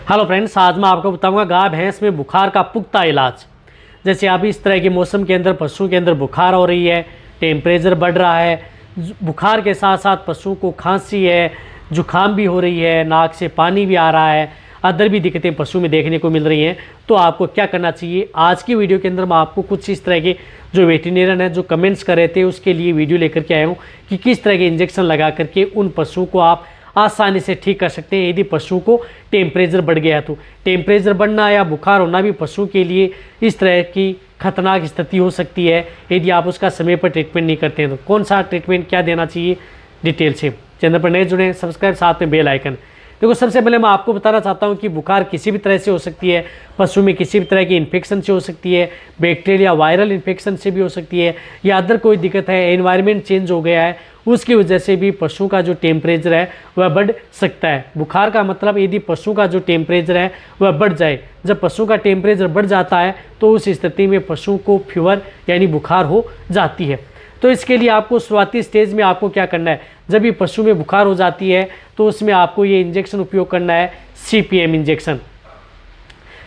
Hello friends, आज मैं आपको बताऊंगा गाय भैंस में बुखार का पुख्ता इलाज। जैसे अभी इस तरह के मौसम के अंदर पशुओं के अंदर बुखार हो रही है, टेम्परेचर बढ़ रहा है, बुखार के साथ साथ पशुओं को खांसी है, जुकाम भी हो रही है, नाक से पानी भी आ रहा है, अदर भी दिक्कतें पशु में देखने को मिल रही हैं। तो आपको क्या करना चाहिए, आज की वीडियो के अंदर मैं आपको कुछ इस तरह के जो वेटरनरियन है जो कमेंट्स कर रहे थे उसके लिए वीडियो लेकर के आया हूँ कि किस तरह के इंजेक्शन लगा करके उन पशुओं को आप आसानी से ठीक कर सकते हैं। यदि पशु को टेम्परेचर बढ़ गया तो टेम्परेचर बढ़ना या बुखार होना भी पशु के लिए इस तरह की खतरनाक स्थिति हो सकती है यदि आप उसका समय पर ट्रीटमेंट नहीं करते हैं। तो कौन सा ट्रीटमेंट क्या देना चाहिए, डिटेल से चैनल पर नए जुड़े, सब्सक्राइब, साथ में बेल आइकन। देखो, सबसे पहले मैं आपको बताना चाहता हूं कि बुखार किसी भी तरह से हो सकती है, पशु में किसी भी तरह की इन्फेक्शन से हो सकती है, बैक्टीरिया वायरल इन्फेक्शन से भी हो सकती है, या अदर कोई दिक्कत है, एनवायरनमेंट चेंज हो गया है उसकी वजह से भी पशु का जो टेम्परेचर है वह बढ़ सकता है। बुखार का मतलब यदि पशु का जो टेम्परेचर है वह बढ़ जाए, जब पशु का टेम्परेचर बढ़ जाता है तो उस स्थिति में पशु को फीवर यानी बुखार हो जाती है। तो इसके लिए आपको शुरुआती स्टेज में आपको क्या करना है, जब ये पशु में बुखार हो जाती है तो उसमें आपको ये इंजेक्शन उपयोग करना है, CPM इंजेक्शन,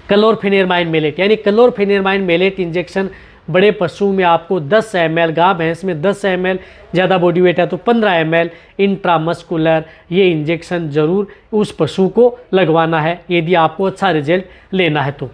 क्लोरफेनिरमाइन मेलेट, यानी क्लोरफेनिरमाइन मेलेट इंजेक्शन। बड़े पशु में आपको 10 ml, गाय भैंस में 10 ml, ज़्यादा बॉडी वेट है तो 15 ml इंट्रामस्कुलर ये इंजेक्शन ज़रूर उस पशु को लगवाना है यदि आपको अच्छा रिजल्ट लेना है। तो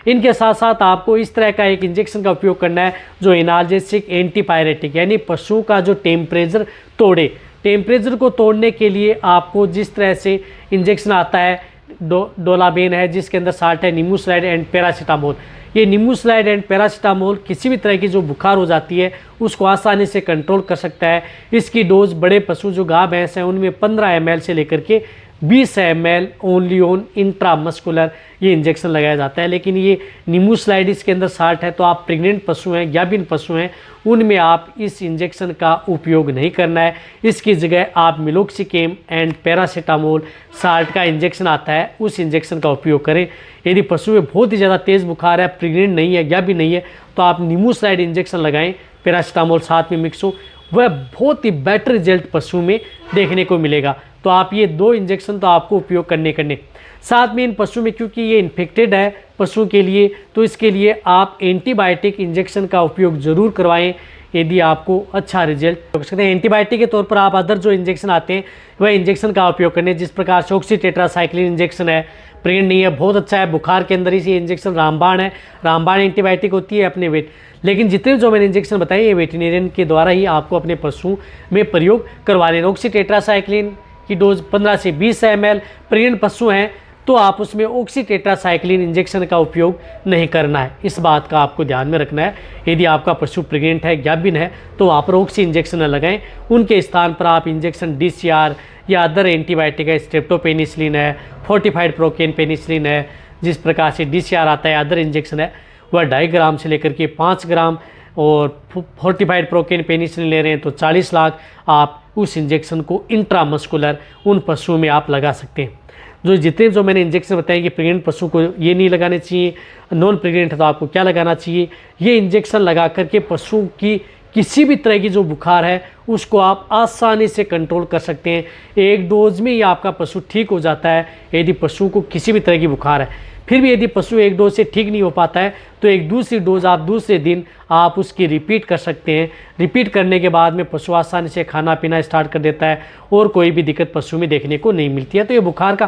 इनके साथ साथ आपको इस तरह का एक इंजेक्शन का उपयोग करना है जो एनाल्जेसिक एंटीपायरेटिक, यानी पशु का जो टेम्परेचर तोड़े। टेम्परेचर को तोड़ने के लिए आपको जिस तरह से इंजेक्शन आता है, डोलाबेन है जिसके अंदर साल्ट है, निमोसलाइड एंड पैरासीटामोल। ये निमोसलाइड एंड पैरासीटामोल किसी भी तरह की जो बुखार हो जाती है उसको आसानी से कंट्रोल कर सकता है। इसकी डोज बड़े पशु जो गाय भैंस हैं उनमें 15 ml से लेकर के 20 ml ओनली ऑन इंट्रामस्कुलर ये इंजेक्शन लगाया जाता है। लेकिन ये निमोसलाइड इसके अंदर साल्ट है तो आप प्रेग्नेंट पशु हैं, गाभिन पशु हैं, उनमें आप इस इंजेक्शन का उपयोग नहीं करना है। इसकी जगह आप मिलोक्सिकेम एंड पैरासीटामोल साल्ट का इंजेक्शन आता है उस इंजेक्शन का उपयोग करें। यदि पशु में बहुत ही ज़्यादा तेज़ बुखार है, प्रेग्नेंट नहीं है, गाभिन नहीं है, तो आप निमोसलाइड इंजेक्शन लगाएं, पैरासीटामोल साथ में मिक्स हो, वह बहुत ही बेटर रिजल्ट पशु में देखने को मिलेगा। तो आप ये 2 इंजेक्शन तो आपको उपयोग करने साथ में इन पशु में, क्योंकि ये इन्फेक्टेड है पशु के लिए, तो इसके लिए आप एंटीबायोटिक इंजेक्शन का उपयोग ज़रूर करवाएं यदि आपको अच्छा रिजल्ट हो सकते हैं। एंटीबायोटिक के तौर पर आप अदर जो इंजेक्शन आते हैं वह इंजेक्शन का उपयोग करने, जिस प्रकार से ऑक्सीटेट्रासाइक्लिन इंजेक्शन है, प्रेग्नेंट नहीं है, बहुत अच्छा है, बुखार के अंदर ही इंजेक्शन रामबाण है, रामबाण एंटीबायोटिक होती है अपने वेट। लेकिन जितने जो मैंने इंजेक्शन बताए ये वेटरनरियन के द्वारा ही आपको अपने पशु में प्रयोग करवा लेना। ऑक्सीटेट्रासाइक्लिन की डोज 15 से 20 ml, प्रेग्नेंट पशु हैं तो आप उसमें ऑक्सीटेट्रासाइक्लिन इंजेक्शन का उपयोग नहीं करना है। इस बात का आपको ध्यान में रखना है। यदि आपका पशु प्रेग्नेंट है, गाभिन है, तो आप ऑक्सी इंजेक्शन न लगाएं, उनके स्थान पर आप इंजेक्शन DCR या अदर एंटीबायोटिक है, स्ट्रेप्टोपेनिसिलिन है, फोर्टिफाइड प्रोकेन पेनिसिलिन है, जिस प्रकार से DCR आता है, अदर इंजेक्शन है वह 2.5 ग्राम से लेकर के 5 ग्राम, और फोर्टिफाइड प्रोकेन पेनिसिलिन ले रहे हैं तो 40 लाख आप उस इंजेक्शन को इंट्रामस्कुलर उन पशुओं में आप लगा सकते हैं। जितने जो मैंने इंजेक्शन बताए कि प्रेग्नेंट पशु को ये नहीं लगाने चाहिए, नॉन प्रेग्नेंट है तो आपको क्या लगाना चाहिए, ये इंजेक्शन लगा करके पशु की किसी भी तरह की जो बुखार है उसको आप आसानी से कंट्रोल कर सकते हैं। एक डोज में ही आपका पशु ठीक हो जाता है यदि पशु को किसी भी तरह की बुखार है। फिर भी यदि पशु एक डोज से ठीक नहीं हो पाता है तो एक दूसरी डोज आप दूसरे दिन आप उसकी रिपीट कर सकते हैं। रिपीट करने के बाद में पशु आसानी से खाना पीना स्टार्ट कर देता है और कोई भी दिक्कत पशु में देखने को नहीं मिलती है। तो ये बुखार का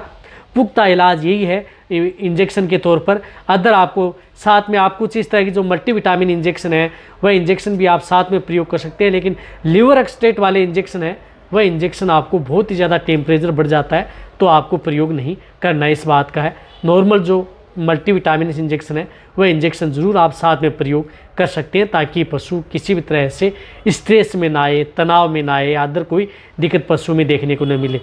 पुख्ता इलाज यही है इंजेक्शन के तौर पर। अदर आपको साथ में आप कुछ इस तरह की जो मल्टीविटामिन इंजेक्शन है वह इंजेक्शन भी आप साथ में प्रयोग कर सकते हैं। लेकिन लिवर एक्सट्रेट वाले इंजेक्शन है वह इंजेक्शन आपको बहुत ही ज़्यादा टेम्परेचर बढ़ जाता है तो आपको प्रयोग नहीं करना, इस बात का है। नॉर्मल जो मल्टीविटामिन इंजेक्शन है वह इंजेक्शन ज़रूर आप साथ में प्रयोग कर सकते हैं ताकि पशु किसी भी तरह से स्ट्रेस में ना आए, तनाव में ना आए, अदर कोई दिक्कत पशु में देखने को न मिले।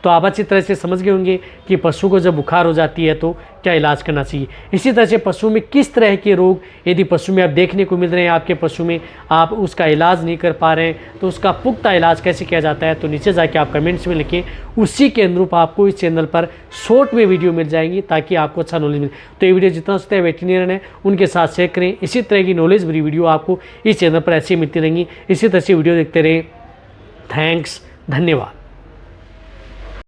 तो आप अच्छी तरह से समझ गए होंगे कि पशु को जब बुखार हो जाती है तो क्या इलाज करना चाहिए। इसी तरह से पशु में किस तरह के रोग यदि पशु में आप देखने को मिल रहे हैं, आपके पशु में आप उसका इलाज नहीं कर पा रहे हैं तो उसका पुख्ता इलाज कैसे किया जाता है, तो नीचे जाके आप कमेंट्स में लिखें। उसी के अनुरूप आपको इस चैनल पर शॉर्ट में वीडियो मिल जाएंगी ताकि आपको अच्छा नॉलेज मिले। तो ये वीडियो जितना हो सकता है वेटरनरियन है उनके साथ शेयर करें। इसी तरह की नॉलेज भरी वीडियो आपको इस चैनल पर ऐसी मिलती रहेंगी। इसी तरह से वीडियो देखते रहें। थैंक्स, धन्यवाद।